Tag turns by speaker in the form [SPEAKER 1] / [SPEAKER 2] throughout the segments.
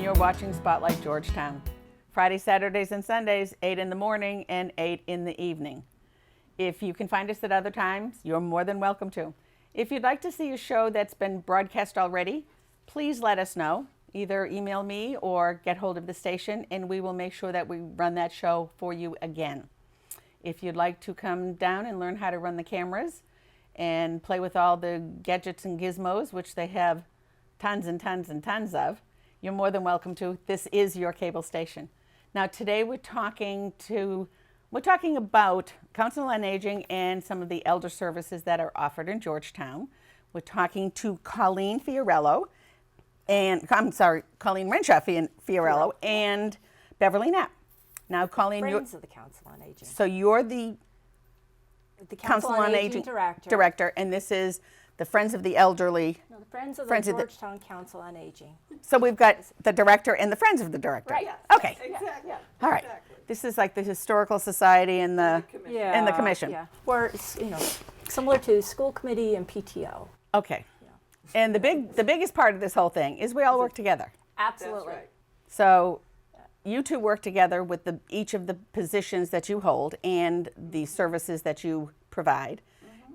[SPEAKER 1] you're watching Spotlight Georgetown. Friday, Saturdays, and Sundays, 8 in the morning and 8 in the evening. If you can find us at other times, you're more than welcome to. If you'd like to see a show that's been broadcast already, please let us know. Either email me or get hold of the station, and we will make sure that we run that show for you again. If you'd like to come down and learn how to run the cameras and play with all the gadgets and gizmos, which they have tons and tons and tons of, you're more than welcome to. This is your cable station. Now today we're talking about Council on Aging and some of the elder services that are offered in Georgetown. We're talking to Colleen Renshaw Fiorello and Beverly Knapp. Now, Colleen,
[SPEAKER 2] Friends of the Council on Aging.
[SPEAKER 1] So you're the
[SPEAKER 2] Council on Aging
[SPEAKER 1] director, and this is the Friends of the Elderly.
[SPEAKER 2] No, the Friends of the Georgetown Council on Aging.
[SPEAKER 1] So we've got the director and the Friends of the director.
[SPEAKER 2] Right. Yes.
[SPEAKER 1] Okay.
[SPEAKER 3] Exactly.
[SPEAKER 2] Yeah.
[SPEAKER 1] All right.
[SPEAKER 3] Exactly.
[SPEAKER 1] This is like the Historical Society and the
[SPEAKER 2] Yeah.
[SPEAKER 1] commission.
[SPEAKER 2] Yeah. We're similar to school committee and PTO.
[SPEAKER 1] Okay. Yeah. And the biggest part of this whole thing is we all work together.
[SPEAKER 2] Absolutely.
[SPEAKER 3] That's right.
[SPEAKER 1] So you two work together with each of the positions that you hold and the services that you provide,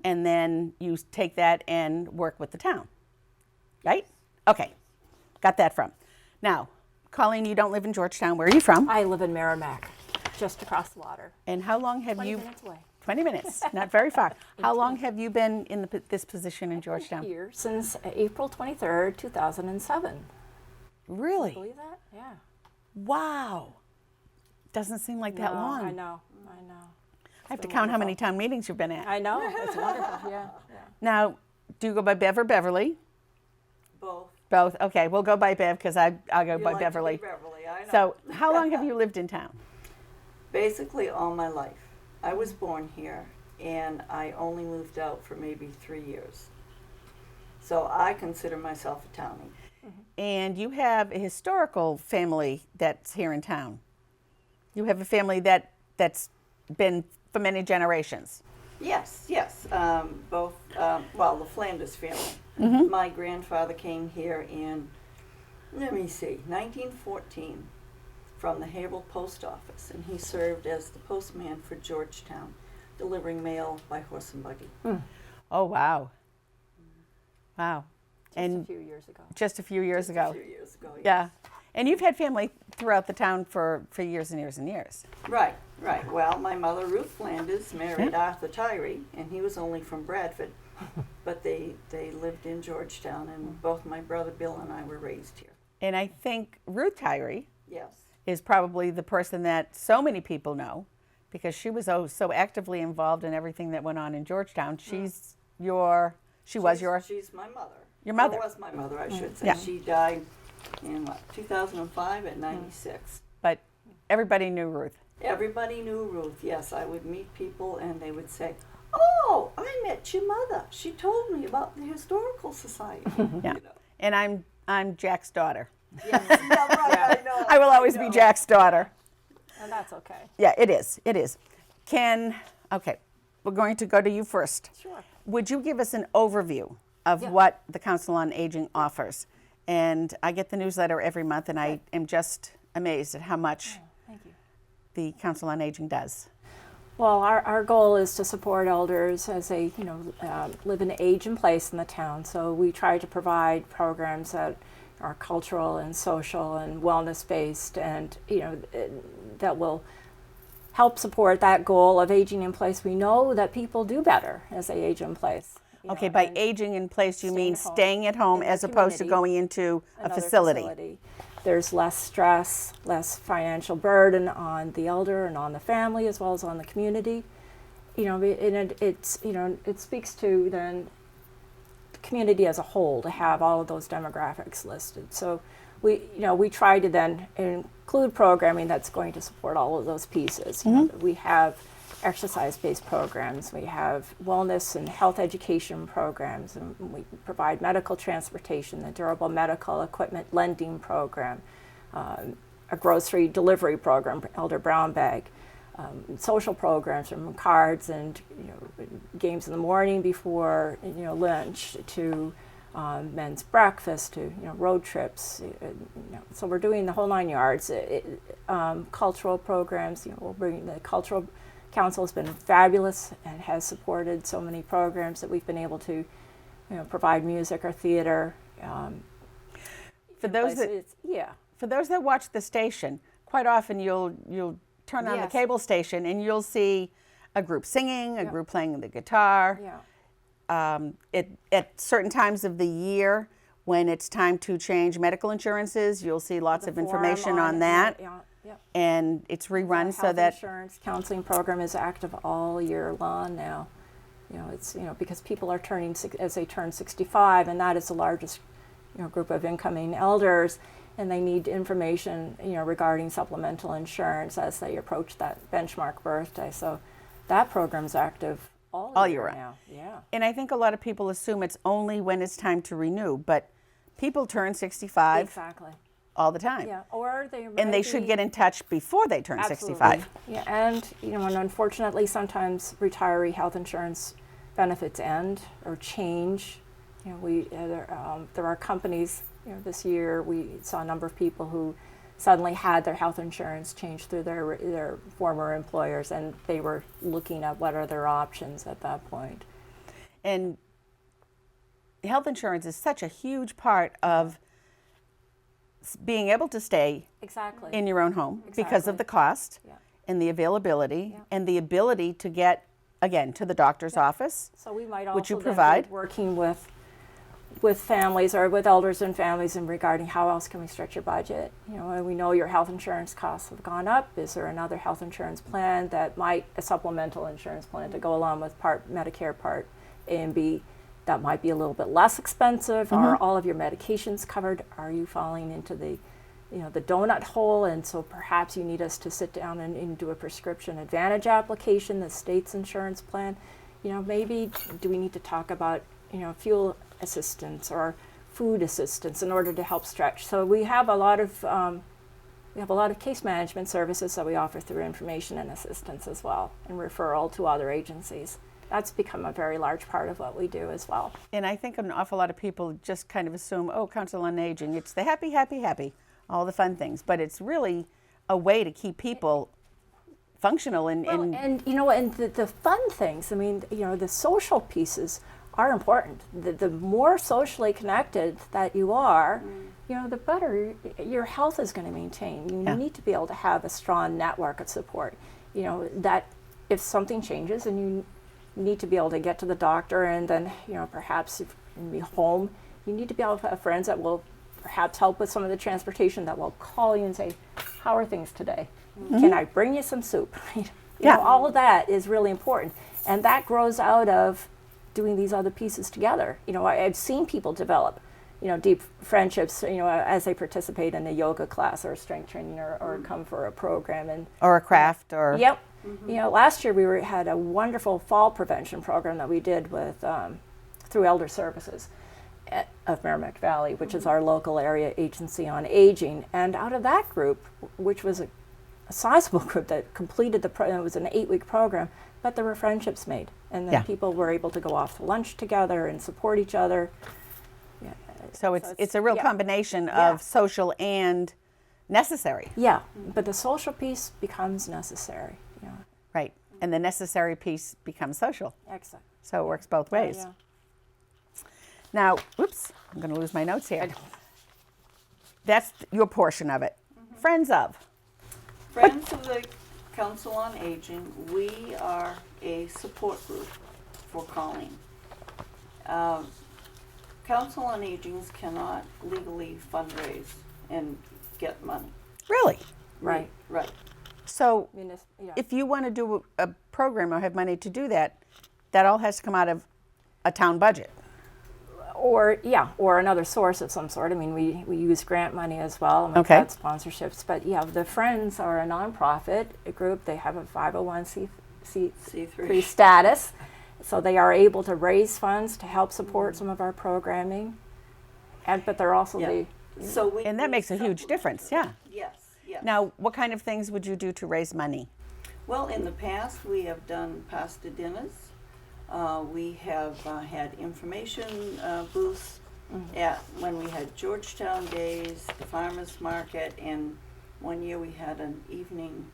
[SPEAKER 1] and then you take that and work with the town, right? Okay, got that from. Now, Colleen, you don't live in Georgetown. Where are you from?
[SPEAKER 2] I live in Merrimack, just across the water.
[SPEAKER 1] And how long have
[SPEAKER 2] 20
[SPEAKER 1] you?
[SPEAKER 2] minutes away.
[SPEAKER 1] 20 minutes, not very far. How long have you been in this position in Georgetown?
[SPEAKER 2] Here since April 23rd, 2007.
[SPEAKER 1] Really?
[SPEAKER 2] Believe that? Yeah.
[SPEAKER 1] Wow. Doesn't seem like that long.
[SPEAKER 2] I know.
[SPEAKER 1] I have to count how many town meetings you've been at.
[SPEAKER 2] I know. It's wonderful. Yeah.
[SPEAKER 1] Now, do you go by Bev or Beverly?
[SPEAKER 3] Both.
[SPEAKER 1] Both. Okay, we'll go by Bev because I'll go
[SPEAKER 3] You
[SPEAKER 1] by
[SPEAKER 3] like
[SPEAKER 1] Beverly.
[SPEAKER 3] To be Beverly, I know.
[SPEAKER 1] So, how long have you lived in town?
[SPEAKER 3] Basically all my life. I was born here, and I only moved out for maybe 3 years. So I consider myself a townie.
[SPEAKER 1] And you have a historical family that's here in town. You have a family that's been for many generations.
[SPEAKER 3] Yes. Both, the Flanders family. My grandfather came here in, 1914 from the Haverhill Post Office, and he served as the postman for Georgetown, delivering mail by horse and buggy.
[SPEAKER 1] Oh, wow. Wow.
[SPEAKER 2] Just a few years ago.
[SPEAKER 1] Just a few years ago.
[SPEAKER 3] A few years ago, yes.
[SPEAKER 1] Yeah. And you've had family throughout the town for years and years and years.
[SPEAKER 3] Right. Well, my mother, Ruth Flanders, married Arthur Tyree, and he was only from Bradford, but they lived in Georgetown, and both my brother Bill and I were raised here.
[SPEAKER 1] And I think Ruth Tyree
[SPEAKER 3] Yes.
[SPEAKER 1] is probably the person that so many people know because she was so actively involved in everything that went on in Georgetown. She's my mother.
[SPEAKER 3] Your
[SPEAKER 1] mother.
[SPEAKER 3] was my mother, I should say.
[SPEAKER 1] Yeah.
[SPEAKER 3] She died in 2005 at 96.
[SPEAKER 1] But everybody knew Ruth.
[SPEAKER 3] Everybody knew Ruth. Yes, I would meet people and they would say, "Oh, I met your mother. She told me about the Historical Society."
[SPEAKER 1] Yeah. And I'm Jack's daughter.
[SPEAKER 3] Yes. Yeah, right, I know.
[SPEAKER 1] I will always be Jack's daughter.
[SPEAKER 2] And that's okay.
[SPEAKER 1] Yeah, it is. Okay, we're going to go to you first.
[SPEAKER 2] Sure.
[SPEAKER 1] Would you give us an overview of what the Council on Aging offers? And I get the newsletter every month, and I am just amazed at how much
[SPEAKER 2] Thank you.
[SPEAKER 1] the Council on Aging does.
[SPEAKER 2] Well, our goal is to support elders as they, live and age in place in the town. So we try to provide programs that are cultural and social and wellness based, and that will help support that goal of aging in place. We know that people do better as they age in place.
[SPEAKER 1] Okay, by aging in place, you mean
[SPEAKER 2] at home.
[SPEAKER 1] staying at home
[SPEAKER 2] In
[SPEAKER 1] as
[SPEAKER 2] the
[SPEAKER 1] opposed to
[SPEAKER 2] community.
[SPEAKER 1] going into a
[SPEAKER 2] Another
[SPEAKER 1] facility.
[SPEAKER 2] There's less stress, less financial burden on the elder and on the family as well as on the community. It speaks to then the community as a whole to have all of those demographics listed. So we try to then include programming that's going to support all of those pieces. We have exercise-based programs, we have wellness and health education programs, and we provide medical transportation, the durable medical equipment lending program, a grocery delivery program, Elder Brown Bag, social programs from cards and games in the morning before lunch to men's breakfast to road trips. So we're doing the whole 9 yards. Cultural programs. We'll bring the cultural council has been fabulous and has supported so many programs that we've been able to provide music or theater.
[SPEAKER 1] For those that watch the station, quite often you'll turn on the
[SPEAKER 2] Yes.
[SPEAKER 1] cable station and you'll see a group singing, a group playing the guitar. At certain times of the year, when it's time to change medical insurances, you'll see lots of information on that, and it's rerun so that
[SPEAKER 2] insurance counseling program is active all year long now. It's because people are turning as they turn 65, and that is the largest group of incoming elders, and they need information regarding supplemental insurance as they approach that benchmark birthday. So that program's active all year round now. Yeah.
[SPEAKER 1] And I think a lot of people assume it's only when it's time to renew, but people turn 65
[SPEAKER 2] Exactly.
[SPEAKER 1] all the time.
[SPEAKER 2] Yeah. Or
[SPEAKER 1] And they should get in touch before they turn 65.
[SPEAKER 2] Yeah, and and unfortunately sometimes retiree health insurance benefits end or change. There are companies. This year we saw a number of people who suddenly had their health insurance changed through their former employers, and they were looking at what are their options at that point.
[SPEAKER 1] And health insurance is such a huge part of being able to stay
[SPEAKER 2] Exactly.
[SPEAKER 1] in your own home because of
[SPEAKER 2] Exactly.
[SPEAKER 1] the cost
[SPEAKER 2] Yeah.
[SPEAKER 1] and the availability and the ability to get, again, to the doctor's office.
[SPEAKER 2] So we might also
[SPEAKER 1] Which you
[SPEAKER 2] then
[SPEAKER 1] provide.
[SPEAKER 2] be working with families or with elders and families in regarding how else can we stretch your budget. And we know your health insurance costs have gone up. Is there another health insurance plan a supplemental insurance plan to go along with Medicare Part A and B that might be a little bit less expensive? Are all of your medications covered? Are you falling into the donut hole? And so perhaps you need us to sit down and do a prescription advantage application, the state's insurance plan. Maybe do we need to talk about fuel assistance or food assistance in order to help stretch? So we have a lot of case management services that we offer through information and assistance as well, and referral to other agencies. That's become a very large part of what we do as well.
[SPEAKER 1] And I think an awful lot of people just kind of assume, Council on Aging, it's the happy, happy, happy, all the fun things. But it's really a way to keep people functional and
[SPEAKER 2] And the fun things, the social pieces are important. The more socially connected that you are, the better your health is going to maintain. You need to be able to have a strong network of support. That if something changes and you need to be able to get to the doctor, and then perhaps if you be home, you need to be able to have friends that will perhaps help with some of the transportation, that will call you and say, how are things today? Can I bring you some soup? All of that is really important, and that grows out of doing these other pieces together. I've seen people develop deep friendships as they participate in a yoga class or a strength training or come for a program
[SPEAKER 1] or a craft or
[SPEAKER 2] Yep. Last year we had a wonderful fall prevention program that we did with through Elder Services of Merrimack Valley, which is our local area agency on aging. And out of that group, which was a sizable group that completed it was an 8-week program, but there were friendships made, and then people were able to go off to lunch together and support each other.
[SPEAKER 1] So it's a real combination of social and necessary.
[SPEAKER 2] Yeah, but the social piece becomes necessary.
[SPEAKER 1] Right. And the necessary piece becomes social.
[SPEAKER 2] Excellent.
[SPEAKER 1] So it works both ways.
[SPEAKER 2] Yeah.
[SPEAKER 1] Now, whoops, I'm going to lose my notes here. That's your portion of it. Friends of.
[SPEAKER 3] Friends of the Council on Aging, we are a support group for Colleen. Council on Aging cannot legally fundraise and get money.
[SPEAKER 1] Really?
[SPEAKER 2] Right.
[SPEAKER 3] Right.
[SPEAKER 1] So if you want to do a program or have money to do that, that all has to come out of a town budget.
[SPEAKER 2] Or another source of some sort. We use grant money as well, and we've
[SPEAKER 1] Okay.
[SPEAKER 2] had sponsorships. But the Friends are a nonprofit group. They have a 501c3 status, so they are able to raise funds to help support some of our programming. But they're also
[SPEAKER 1] And that makes a huge difference, yeah.
[SPEAKER 3] Yes.
[SPEAKER 1] Now, what kind of things would you do to raise money?
[SPEAKER 3] Well, in the past, we have done pasta dinners. We have had information booths. when we had Georgetown Days, the Farmers Market, and one year we had an evening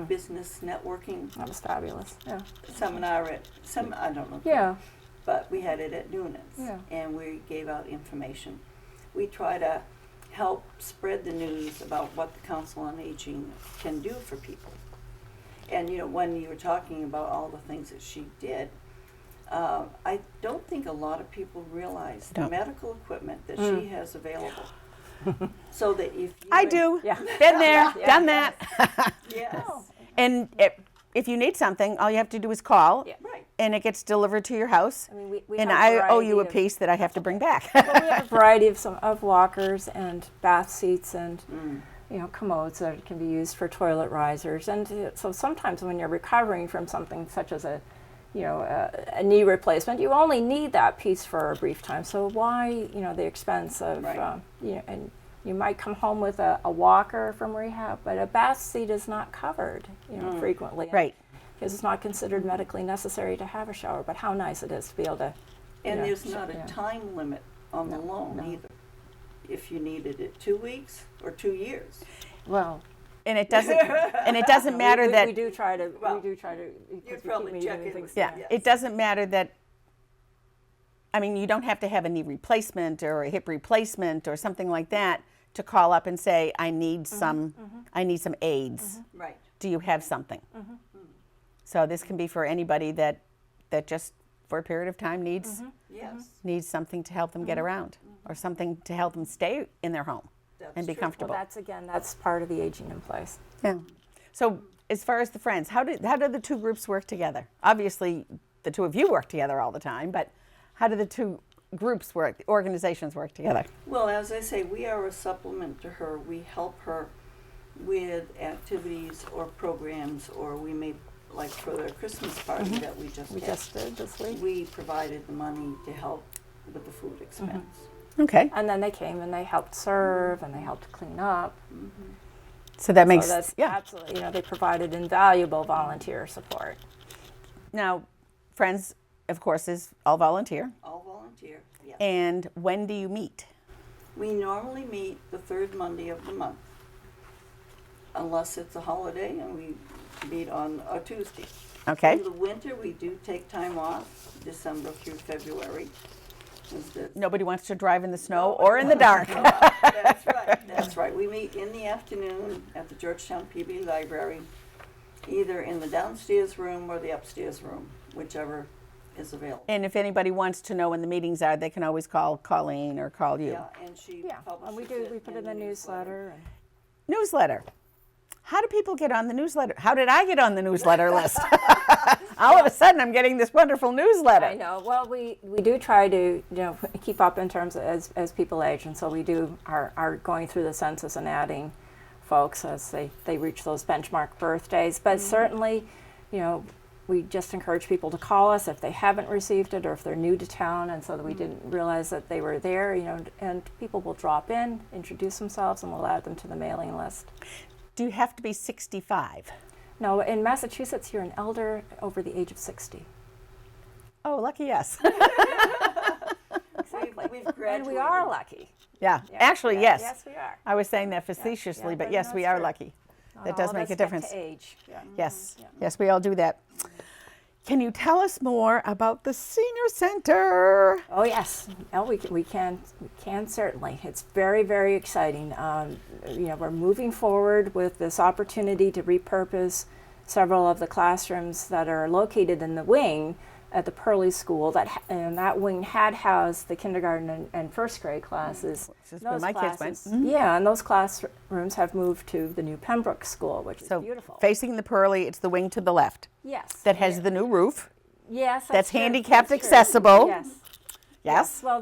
[SPEAKER 3] business networking
[SPEAKER 2] That was fabulous. Yeah.
[SPEAKER 3] seminar I don't know.
[SPEAKER 2] Yeah.
[SPEAKER 3] But we had it at Noonan's,
[SPEAKER 2] Yeah.
[SPEAKER 3] and we gave out information. We try to help spread the news about what the Council on Aging can do for people. And when you were talking about all the things that she did, I don't think a lot of people realize the medical equipment that she has available. So that if you
[SPEAKER 1] I do.
[SPEAKER 2] Yeah.
[SPEAKER 1] Been there,
[SPEAKER 2] Yeah.
[SPEAKER 1] done that.
[SPEAKER 3] Yes.
[SPEAKER 1] And if you need something, all you have to do is call,
[SPEAKER 2] Yeah.
[SPEAKER 3] Right.
[SPEAKER 1] and it gets delivered to your house.
[SPEAKER 2] I mean, we
[SPEAKER 1] And
[SPEAKER 2] have a
[SPEAKER 1] I owe you a
[SPEAKER 2] variety of-
[SPEAKER 1] piece that I have to bring back.
[SPEAKER 2] Well, we have a variety of walkers and bath seats and commodes that can be used for toilet risers. And so sometimes when you're recovering from something such as a knee replacement, you only need that piece for a brief time. So why the expense of
[SPEAKER 3] Right.
[SPEAKER 2] and you might come home with a walker from rehab, but a bath seat is not covered frequently.
[SPEAKER 1] Right.
[SPEAKER 2] Because it's not considered medically necessary to have a shower. But how nice it is to be able to.
[SPEAKER 3] And
[SPEAKER 2] you know,
[SPEAKER 3] there's not a
[SPEAKER 2] yeah.
[SPEAKER 3] time limit on the loan either. If you needed it 2 weeks or 2 years.
[SPEAKER 2] Well.
[SPEAKER 1] And it doesn't matter
[SPEAKER 2] we,
[SPEAKER 1] that
[SPEAKER 2] we do try to.
[SPEAKER 3] Well,
[SPEAKER 2] we do try to.
[SPEAKER 3] you'd
[SPEAKER 2] Because we
[SPEAKER 3] probably
[SPEAKER 2] keep
[SPEAKER 3] check
[SPEAKER 2] meeting
[SPEAKER 3] in
[SPEAKER 2] things.
[SPEAKER 3] with
[SPEAKER 1] yeah,
[SPEAKER 3] Yes.
[SPEAKER 1] it doesn't matter that. I mean, you don't have to have a knee replacement or a hip replacement or something like that to call up and say, I need some aids.
[SPEAKER 3] Right.
[SPEAKER 1] Do you have something? So this can be for anybody that just for a period of time needs
[SPEAKER 3] Yes.
[SPEAKER 1] something to help them get around or something to help them stay in their home
[SPEAKER 3] That's
[SPEAKER 1] and be
[SPEAKER 3] true.
[SPEAKER 1] comfortable.
[SPEAKER 2] Well, that's part of the aging in place.
[SPEAKER 1] Yeah. So as far as the friends, how do the two groups work together? Obviously, the two of you work together all the time, but how do the two groups work, organizations work together?
[SPEAKER 3] Well, as I say, we are a supplement to her. We help her with activities or programs, or we may, like for the Christmas party that we just
[SPEAKER 2] We
[SPEAKER 3] had,
[SPEAKER 2] just did this week.
[SPEAKER 3] we provided the money to help with the food expense.
[SPEAKER 1] Okay.
[SPEAKER 2] And then they came and they helped serve and they helped clean up.
[SPEAKER 1] So that makes
[SPEAKER 2] So that's
[SPEAKER 1] yeah.
[SPEAKER 2] absolutely, they provided invaluable volunteer support.
[SPEAKER 1] Now, Friends, of course, is all volunteer.
[SPEAKER 3] All volunteer, yes.
[SPEAKER 1] And when do you meet?
[SPEAKER 3] We normally meet the third Monday of the month, unless it's a holiday, and we meet on a Tuesday.
[SPEAKER 1] Okay.
[SPEAKER 3] In the winter, we do take time off, December through February.
[SPEAKER 1] Nobody wants to drive in the snow or in the dark.
[SPEAKER 3] That's right, that's right. We meet in the afternoon at the Georgetown PB Library, either in the downstairs room or the upstairs room, whichever is available.
[SPEAKER 1] And if anybody wants to know when the meetings are, they can always call Colleen or call you.
[SPEAKER 3] Yeah, and she
[SPEAKER 2] Yeah,
[SPEAKER 3] publishes
[SPEAKER 2] and
[SPEAKER 3] it
[SPEAKER 2] we put in the newsletter. And
[SPEAKER 1] Newsletter. How do people get on the newsletter? How did I get on the newsletter list? All of a sudden, I'm getting this wonderful newsletter.
[SPEAKER 2] I know. Well, we do try to keep up in terms of as people age, and so we are going through the census and adding folks as they reach those benchmark birthdays. But certainly, we just encourage people to call us if they haven't received it or if they're new to town, and so that we didn't realize that they were there. And people will drop in, introduce themselves, and we'll add them to the mailing list.
[SPEAKER 1] Do you have to be 65?
[SPEAKER 2] No, in Massachusetts, you're an elder over the age of 60.
[SPEAKER 1] Oh, lucky us.
[SPEAKER 2] Exactly.
[SPEAKER 3] We've
[SPEAKER 2] And
[SPEAKER 3] graduated.
[SPEAKER 2] we are lucky.
[SPEAKER 1] Yeah, actually, yes.
[SPEAKER 2] Yes, we are.
[SPEAKER 1] I was saying that facetiously,
[SPEAKER 2] Yeah,
[SPEAKER 1] but
[SPEAKER 2] but
[SPEAKER 1] yes,
[SPEAKER 2] no,
[SPEAKER 1] we
[SPEAKER 2] it's
[SPEAKER 1] are
[SPEAKER 2] true.
[SPEAKER 1] lucky.
[SPEAKER 2] Not
[SPEAKER 1] That
[SPEAKER 2] all
[SPEAKER 1] does
[SPEAKER 2] of
[SPEAKER 1] make
[SPEAKER 2] us
[SPEAKER 1] a
[SPEAKER 2] get
[SPEAKER 1] difference.
[SPEAKER 2] to age. Yeah.
[SPEAKER 1] Yes,
[SPEAKER 2] Yeah.
[SPEAKER 1] yes, we all do that. Can you tell us more about the senior center?
[SPEAKER 2] Oh yes, we can certainly. It's very, very exciting. We're moving forward with this opportunity to repurpose several of the classrooms that are located in the wing at the Pearly School. And that wing had housed the kindergarten and first grade classes.
[SPEAKER 1] Which is where my kids went.
[SPEAKER 2] Yeah, and those classrooms have moved to the new Pembroke School, which is
[SPEAKER 1] So
[SPEAKER 2] beautiful.
[SPEAKER 1] facing the Pearly, it's the wing to the left
[SPEAKER 2] Yes.
[SPEAKER 1] that has the new roof.
[SPEAKER 2] Yes,
[SPEAKER 1] that's
[SPEAKER 2] true.
[SPEAKER 1] handicapped
[SPEAKER 2] That's true.
[SPEAKER 1] accessible.
[SPEAKER 2] Yes.
[SPEAKER 1] Yes?
[SPEAKER 2] Well,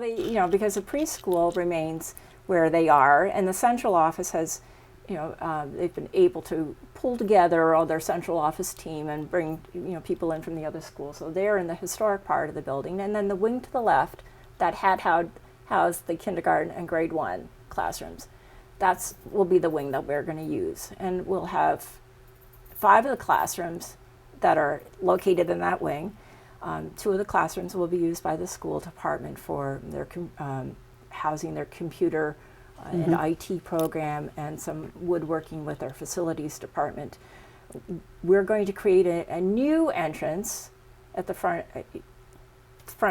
[SPEAKER 2] because the preschool remains where they are, and the central office has, they've been able to pull together all their central office team and bring, people in from the other schools. So they're in the historic part of the building, and then the wing to the left that had housed the kindergarten and grade 1 classrooms. Will be the wing that we're going to use, and we'll have 5 of the classrooms that are located in that wing. 2 of the classrooms will be used by the school department for their housing their computer and IT program and some woodworking with our facilities department. We're going to create a new entrance at the front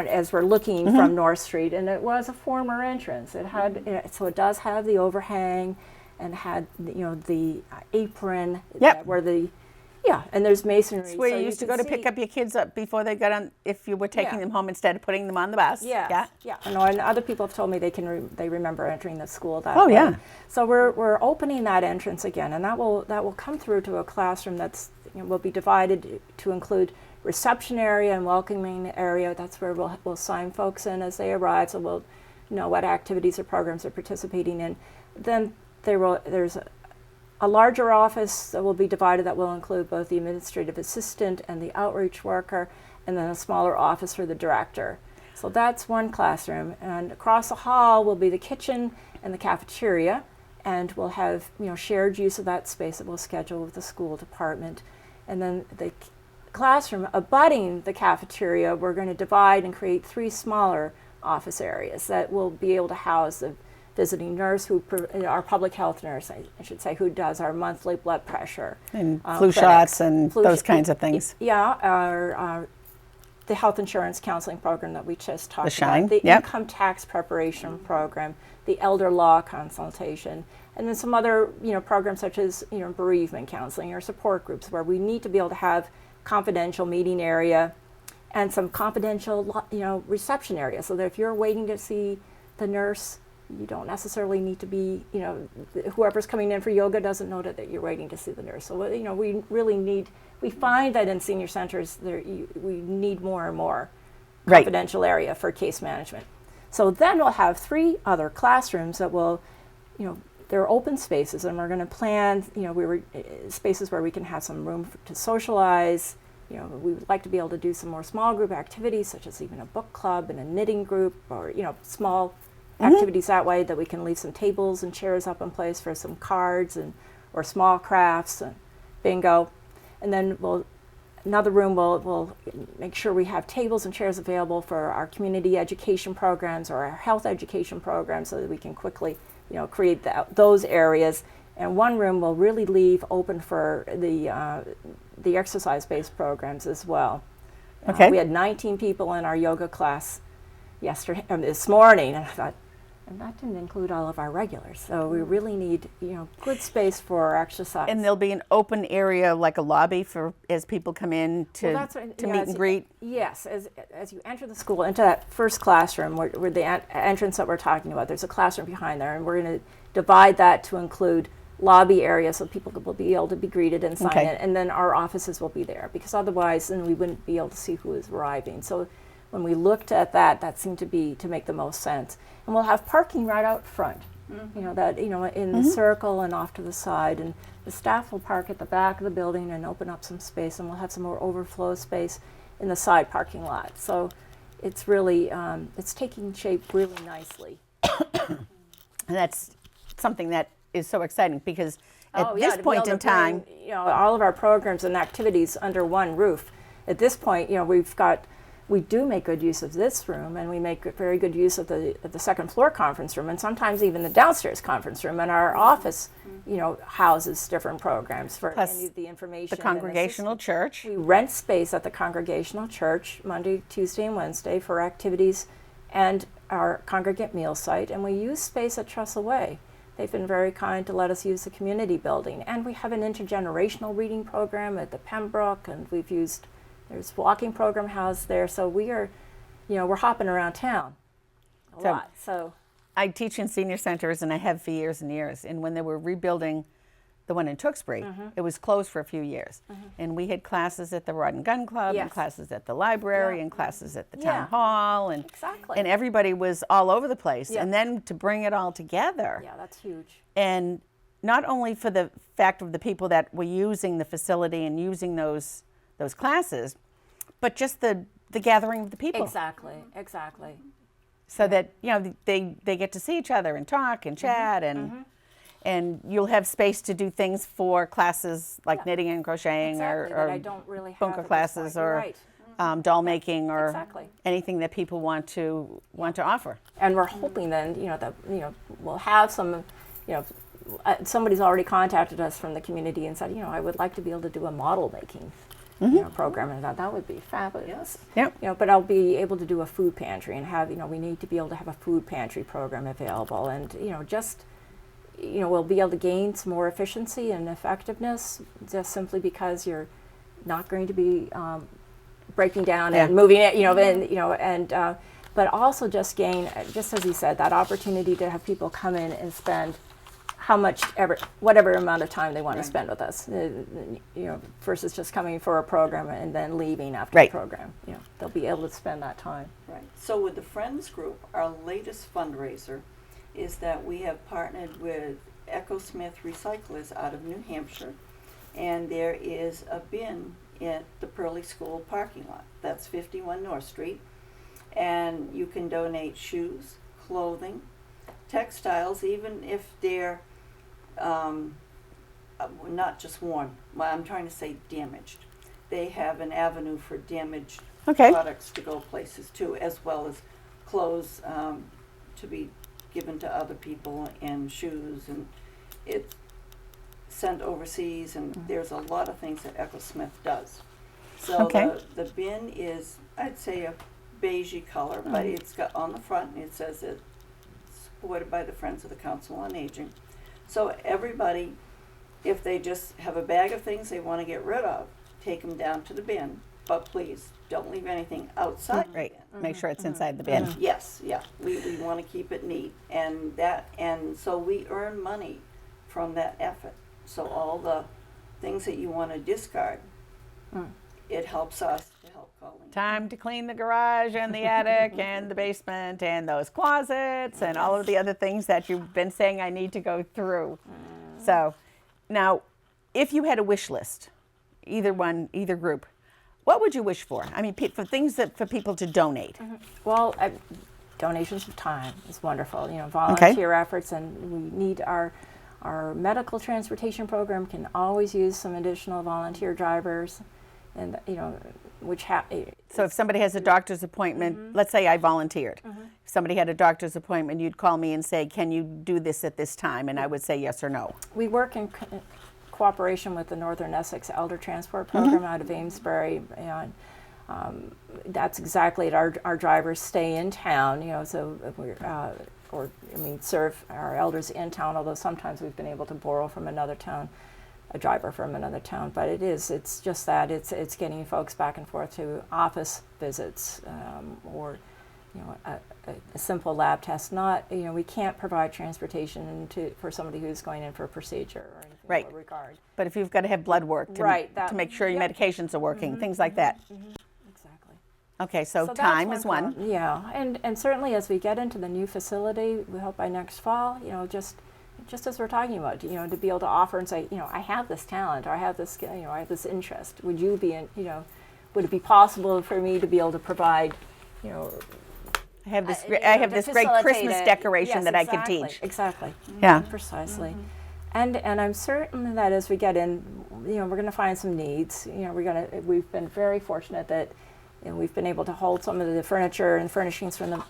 [SPEAKER 2] as we're looking from North Street, and it was a former entrance. It had so it does have the overhang and had the apron where the and there's masonry.
[SPEAKER 1] It's where
[SPEAKER 2] so
[SPEAKER 1] you used to go to pick up your kids up before they got on, if you were taking them home instead of putting them on the bus.
[SPEAKER 2] Yeah. And other people have told me they remember entering the school that
[SPEAKER 1] Oh,
[SPEAKER 2] way.
[SPEAKER 1] yeah.
[SPEAKER 2] So we're opening that entrance again, and that will come through to a classroom that's will be divided to include reception area and welcoming area. That's where we'll sign folks in as they arrive, so we'll know what activities or programs they're participating in. Then there's a larger office that will be divided that will include both the administrative assistant and the outreach worker, and then a smaller office for the director. So that's one classroom, and across the hall will be the kitchen and the cafeteria, and we'll have shared use of that space that we'll schedule with the school department. And then the classroom abutting the cafeteria, we're going to divide and create 3 smaller office areas that will be able to house the visiting nurse, our public health nurse, I should say, who does our monthly blood pressure
[SPEAKER 1] And flu shots and those kinds of things.
[SPEAKER 2] Yeah, the health insurance counseling program that we just talked
[SPEAKER 1] Shine,
[SPEAKER 2] about, the
[SPEAKER 1] yep.
[SPEAKER 2] income tax preparation program, the elder law consultation, and then some other programs such as bereavement counseling or support groups, where we need to be able to have confidential meeting area and some confidential reception area, so that if you're waiting to see the nurse, you don't necessarily need to be, whoever's coming in for yoga doesn't know that you're waiting to see the nurse. So, we really we find that in senior centers, we need more and more confidential area for case management. So then we'll have 3 other classrooms that will, they're open spaces, and we're going to plan, spaces where we can have some room to socialize. We would like to be able to do some more small group activities, such as even a book club and a knitting group, or, small activities that way, that we can leave some tables and chairs up in place for some cards or small crafts and bingo. And then another room will make sure we have tables and chairs available for our community education programs or our health education programs, so that we can quickly create those areas. And one room will really leave open for the exercise-based programs as well.
[SPEAKER 1] Okay.
[SPEAKER 2] We had 19 people in our yoga class this morning, and I thought, and that didn't include all of our regulars. So we really need, good space for exercise.
[SPEAKER 1] And there'll be an open area, like a lobby, for as people come in to meet and greet.
[SPEAKER 2] Yes, as you enter the school, into that first classroom, where the entrance that we're talking about, there's a classroom behind there, and we're going to divide that to include lobby area, so people will be able to be greeted and sign in, and then our offices will be there, because otherwise then we wouldn't be able to see who is arriving. So when we looked at that seemed to make the most sense. And we'll have parking right out front, in the circle and off to the side. And the staff will park at the back of the building and open up some space, and we'll have some more overflow space in the side parking lot. So it's really, it's taking shape really nicely.
[SPEAKER 1] And that's something that is so exciting, because at this
[SPEAKER 2] to be
[SPEAKER 1] point
[SPEAKER 2] able
[SPEAKER 1] in
[SPEAKER 2] to bring,
[SPEAKER 1] time,
[SPEAKER 2] all of our programs and activities under one roof. At this point, we do make good use of this room, and we make very good use of the second floor conference room, and sometimes even the downstairs conference room. And our office, houses different programs for any of the information.
[SPEAKER 1] the Congregational Church.
[SPEAKER 2] We rent space at the Congregational Church Monday, Tuesday, and Wednesday for activities and our congregate meal site, and we use space at Trestle Way. They've been very kind to let us use the community building. And we have an intergenerational reading program at the Pembroke, and there's walking program housed there. So we are, we're hopping around town a lot. So
[SPEAKER 1] I teach in senior centers, and I have for years and years. And when they were rebuilding the one in Tewksbury, it was closed for a few years. And we had classes at the Rod and Gun Club, and classes at the library, and classes at the town hall, and and everybody was all over the place. And then to bring it all together.
[SPEAKER 2] Yeah, that's huge.
[SPEAKER 1] And not only for the fact of the people that were using the facility and using those classes, but just the gathering of the people.
[SPEAKER 2] Exactly.
[SPEAKER 1] So that they get to see each other and talk and chat, and you'll have space to do things for classes like knitting and crocheting,
[SPEAKER 2] Exactly,
[SPEAKER 1] or
[SPEAKER 2] that I don't really have
[SPEAKER 1] bunker
[SPEAKER 2] at this
[SPEAKER 1] classes,
[SPEAKER 2] point. You're
[SPEAKER 1] or
[SPEAKER 2] right.
[SPEAKER 1] doll making or
[SPEAKER 2] Exactly.
[SPEAKER 1] anything that people want to offer.
[SPEAKER 2] And we're hoping then, that, we'll have some, somebody's already contacted us from the community and said, I would like to be able to do a model making program, and that would be fabulous.
[SPEAKER 3] Yes.
[SPEAKER 1] Yep.
[SPEAKER 2] But I'll be able to do a food pantry and have, we need to be able to have a food pantry program available, and, we'll be able to gain some more efficiency and effectiveness just simply because you're not going to be breaking down and moving it, but also just gain, just as you said, that opportunity to have people come in and spend whatever amount of time they want to spend with us, versus just coming for a program and then leaving after the program. They'll be able to spend that time.
[SPEAKER 3] Right. So with the Friends Group, our latest fundraiser is that we have partnered with Echo Smith Recyclers out of New Hampshire, and there is a bin at the Pearly School parking lot. That's 51 North Street, and you can donate shoes, clothing, textiles, even if they're not just worn. Well, I'm trying to say damaged. They have an avenue for damaged products to go places too, as well as clothes to be given to other people, and shoes, and it's sent overseas, and there's a lot of things that Echo Smith does. So the bin is, I'd say, a beigey color, but it's got on the front, and it says it's supported by the Friends of the Council on Aging. So everybody, if they just have a bag of things they want to get rid of, take them down to the bin, but please don't leave anything outside the bin.
[SPEAKER 1] Make sure it's inside the bin.
[SPEAKER 3] Yes, yeah, we want to keep it neat, and so we earn money from that effort. So all the things that you want to discard, it helps us to help Colleen.
[SPEAKER 1] Time to clean the garage and the attic and the basement and those closets and all of the other things that you've been saying I need to go through. So now, if you had a wish list, either group, what would you wish for? I mean, for things for people to donate.
[SPEAKER 2] Well, donations of time is wonderful. Volunteer efforts, and we need our medical transportation program can always use some additional volunteer drivers, and
[SPEAKER 1] So if somebody has a doctor's appointment, let's say I volunteered. If somebody had a doctor's appointment, you'd call me and say, "Can you do this at this time?" And I would say yes or no.
[SPEAKER 2] We work in cooperation with the Northern Essex Elder Transport Program out of Amesbury, and that's exactly it. Our drivers stay in town, so we're serve our elders in town. Although sometimes we've been able to borrow from another town, a driver from another town. But it's just that it's getting folks back and forth to office visits, or a simple lab test. Not we can't provide transportation for somebody who's going in for a procedure or anything in that regard.
[SPEAKER 1] But if you've got to have blood work to make sure your medications are working, things like that.
[SPEAKER 2] Exactly.
[SPEAKER 1] Okay, so time is one.
[SPEAKER 2] Yeah, and certainly as we get into the new facility, we hope by next fall, just as we're talking about, to be able to offer and say, I have this talent, or I have this skill, I have this interest. Would you be, would it be possible for me to be able to provide,
[SPEAKER 1] I have this great Christmas decoration that I could teach.
[SPEAKER 2] Exactly.
[SPEAKER 1] Yeah.
[SPEAKER 2] Precisely. And I'm certain that as we get in, we're going to find some needs. We've been very fortunate that we've been able to hold some of the furniture and furnishings from the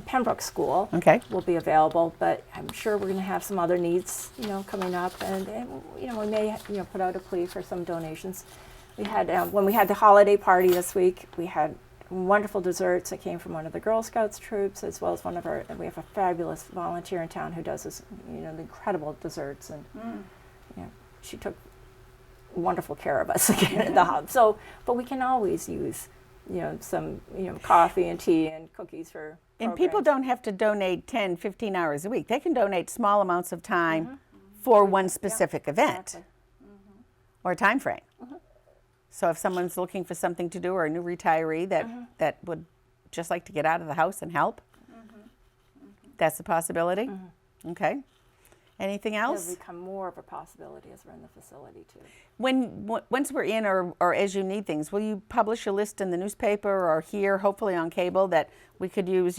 [SPEAKER 2] Pembroke School.
[SPEAKER 1] Okay.
[SPEAKER 2] Will be available, but I'm sure we're going to have some other needs, coming up, and we may, put out a plea for some donations. We had when we had the holiday party this week, we had wonderful desserts that came from one of the Girl Scouts troops, as well as we have a fabulous volunteer in town who does this, the incredible desserts, and she took wonderful care of us again at the hub. So, but we can always use, some, coffee and tea and cookies for
[SPEAKER 1] And people don't have to donate 10, 15 hours a week. They can donate small amounts of time for one specific event or time frame. So if someone's looking for something to do, or a new retiree that would just like to get out of the house and help, that's a possibility. Okay. Anything else?
[SPEAKER 2] It'll become more of a possibility as we're in the facility too.
[SPEAKER 1] Once we're in, or as you need things, will you publish a list in the newspaper or here, hopefully on cable, that we could use,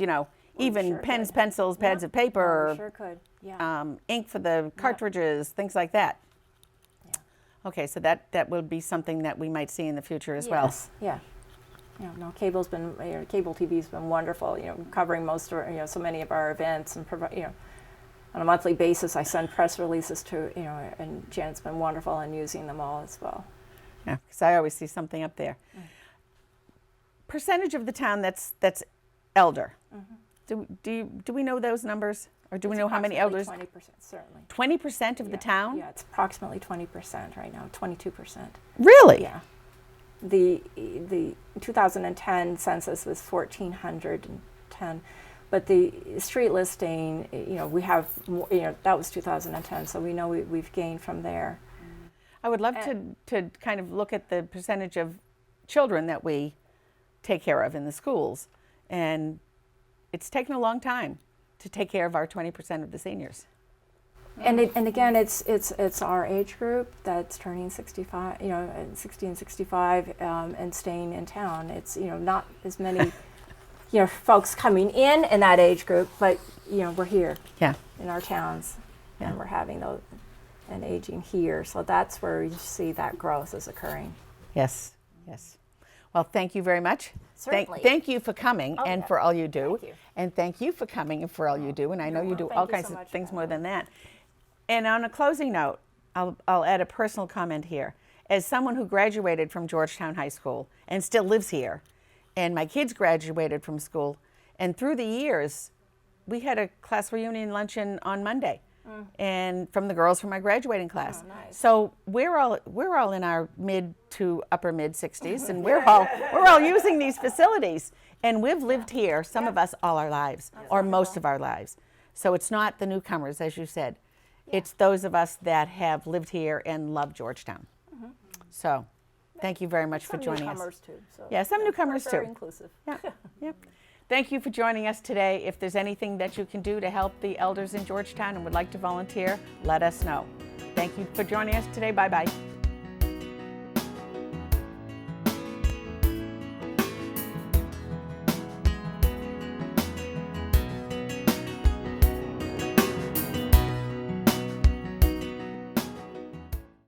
[SPEAKER 1] even
[SPEAKER 2] sure
[SPEAKER 1] pens,
[SPEAKER 2] could.
[SPEAKER 1] pencils, pads of paper,
[SPEAKER 2] We sure could. Yeah.
[SPEAKER 1] ink for the cartridges, things like that? Okay, so that will be something that we might see in the future as well.
[SPEAKER 2] Yeah. No, cable's been, cable TV's been wonderful, covering most of, so many of our events and on a monthly basis I send press releases to, and Janet's been wonderful in using them all as well.
[SPEAKER 1] Yeah, because I always see something up there. Percentage of the town that's elder. Do we know those numbers? Or do we know how many elders?
[SPEAKER 2] 20%, certainly.
[SPEAKER 1] 20% of the town?
[SPEAKER 2] Yeah, it's approximately 20% right now, 22%.
[SPEAKER 1] Really?
[SPEAKER 2] Yeah. The 2010 census was 1,410, but the street listing, we have, that was 2010, so we know we've gained from there.
[SPEAKER 1] I would love to kind of look at the percentage of children that we take care of in the schools, and it's taken a long time to take care of our 20% of the seniors.
[SPEAKER 2] And again, it's our age group that's turning 65, 60 and 65, and staying in town. It's not as many, folks coming in that age group, but we're here, in our towns, and we're having those and aging here. So that's where you see that growth is occurring.
[SPEAKER 1] Yes, yes. Well, thank you very much.
[SPEAKER 2] Certainly.
[SPEAKER 1] Thank you for coming and for all you do.
[SPEAKER 2] Thank you.
[SPEAKER 1] And thank you for coming and for all you do. And I know you do all kinds of things more than that. And on a closing note, I'll add a personal comment here. As someone who graduated from Georgetown High School and still lives here, and my kids graduated from school, and through the years, we had a class reunion luncheon on Monday, and from the girls from my graduating class.
[SPEAKER 2] Oh, nice.
[SPEAKER 1] So we're all in our mid to upper mid 60s, and we're all using these facilities, and we've lived here, some of us, all our lives, or most of our lives. So it's not the newcomers, as you said. It's those of us that have lived here and love Georgetown. So thank you very much for joining us.
[SPEAKER 2] Some newcomers too. So
[SPEAKER 1] Yeah, some newcomers too.
[SPEAKER 2] Very inclusive.
[SPEAKER 1] Yeah, yeah. Thank you for joining us today. If there's anything that you can do to help the elders in Georgetown and would like to volunteer, let us know. Thank you for joining us today. Bye-bye.